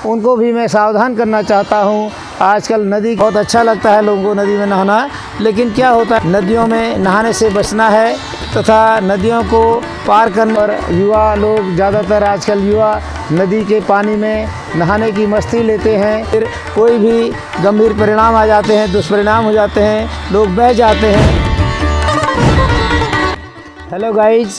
उनको भी मैं सावधान करना चाहता हूँ। आजकल नदी बहुत अच्छा लगता है लोगों को नदी में नहाना, लेकिन क्या होता है नदियों में नहाने से बचना है तथा नदियों को पार करने और युवा लोग ज़्यादातर आजकल युवा नदी के पानी में नहाने की मस्ती लेते हैं, फिर कोई भी गंभीर परिणाम आ जाते हैं, दुष्परिणाम हो जाते हैं, लोग बह जाते हैं। हेलो गाइज,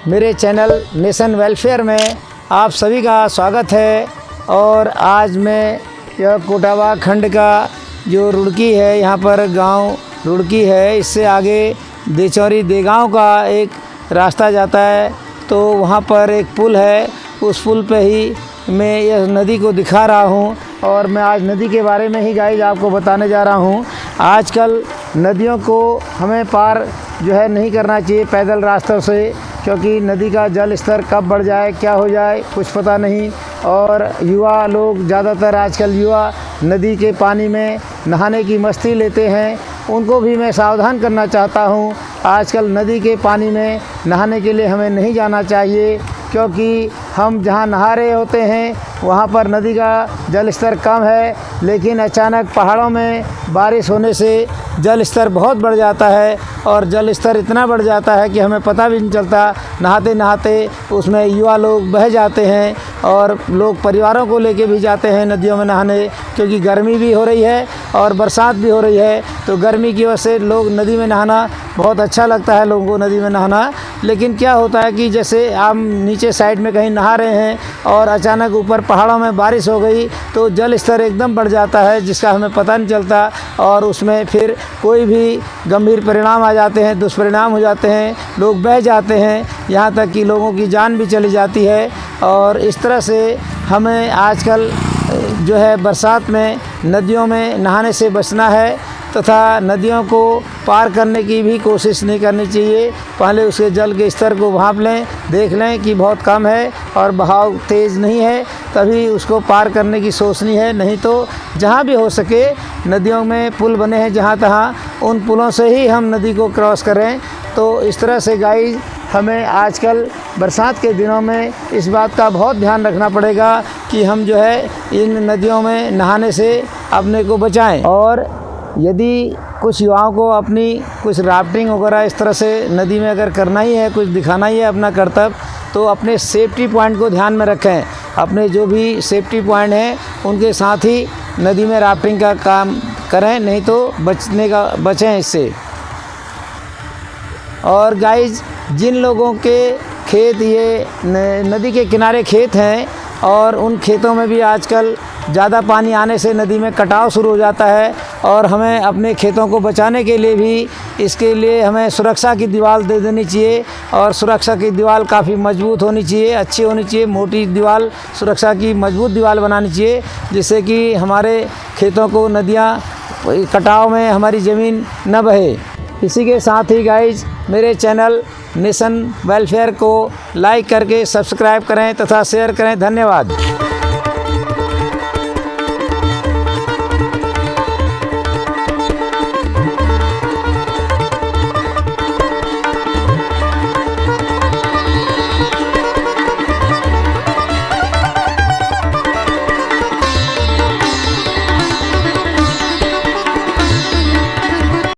मेरे चैनल नेशन वेलफेयर में आप सभी का स्वागत है। और आज मैं यह कोटावा खंड का जो रुड़की है, यहाँ पर गांव रुड़की है, इससे आगे देचौरी देगांव का एक रास्ता जाता है, तो वहाँ पर एक पुल है, उस पुल पे ही मैं यह नदी को दिखा रहा हूँ। और मैं आज नदी के बारे में ही गाइज आपको बताने जा रहा हूँ। आजकल नदियों को हमें पार जो है नहीं करना चाहिए पैदल रास्तों से, क्योंकि नदी का जल स्तर कब बढ़ जाए क्या हो जाए कुछ पता नहीं। और युवा लोग ज़्यादातर आजकल युवा नदी के पानी में नहाने की मस्ती लेते हैं, उनको भी मैं सावधान करना चाहता हूँ। आजकल नदी के पानी में नहाने के लिए हमें नहीं जाना चाहिए, क्योंकि हम जहाँ नहा रहे होते हैं वहाँ पर नदी का जल स्तर कम है, लेकिन अचानक पहाड़ों में बारिश होने से जल स्तर बहुत बढ़ जाता है। और जल स्तर इतना बढ़ जाता है कि हमें पता भी नहीं चलता, नहाते नहाते उसमें युवा लोग बह जाते हैं। और लोग परिवारों को लेके भी जाते हैं नदियों में नहाने, क्योंकि गर्मी भी हो रही है और बरसात भी हो रही है, तो गर्मी की वजह से लोग नदी में नहाना बहुत अच्छा लगता है लोगों को नदी में नहाना। लेकिन क्या होता है कि जैसे हम नीचे साइड में कहीं नहा रहे हैं और अचानक ऊपर पहाड़ों में बारिश हो गई तो जल स्तर एकदम बढ़ जाता है, जिसका हमें पता नहीं चलता, और उसमें फिर कोई भी गंभीर परिणाम आ जाते हैं, दुष्परिणाम हो जाते हैं, लोग बह जाते हैं, यहाँ तक कि लोगों की जान भी चली जाती है। और इस तरह से हमें आजकल जो है बरसात में नदियों में नहाने से बचना है तथा नदियों को पार करने की भी कोशिश नहीं करनी चाहिए। पहले उसके जल के स्तर को भांप लें, देख लें कि बहुत कम है और बहाव तेज़ नहीं है, तभी उसको पार करने की सोचनी है। नहीं तो जहाँ भी हो सके नदियों में पुल बने हैं जहाँ तहाँ, उन पुलों से ही हम नदी को क्रॉस करें। तो इस तरह से गाइस हमें आजकल बरसात के दिनों में इस बात का बहुत ध्यान रखना पड़ेगा कि हम जो है इन नदियों में नहाने से अपने को बचाएं। और यदि कुछ युवाओं को अपनी कुछ राफ्टिंग वगैरह इस तरह से नदी में अगर करना ही है, कुछ दिखाना ही है अपना कर्तव्य, तो अपने सेफ्टी पॉइंट को ध्यान में रखें। अपने जो भी सेफ्टी पॉइंट हैं उनके साथ ही नदी में राफ्टिंग का काम करें, नहीं तो बचें इससे। और गाइज, जिन लोगों के खेत ये नदी के किनारे खेत हैं और उन खेतों में भी आजकल ज़्यादा पानी आने से नदी में कटाव शुरू हो जाता है, और हमें अपने खेतों को बचाने के लिए भी इसके लिए हमें सुरक्षा की दीवार दे देनी चाहिए। और सुरक्षा की दीवार काफ़ी मजबूत होनी चाहिए, अच्छी होनी चाहिए, मोटी दीवार, सुरक्षा की मजबूत दीवार बनानी चाहिए, जिससे कि हमारे खेतों को नदियाँ कटाव में हमारी ज़मीन न बहे। इसी के साथ ही गाइज मेरे चैनल नेशन वेलफेयर को लाइक करके सब्सक्राइब करें तथा शेयर करें। धन्यवाद।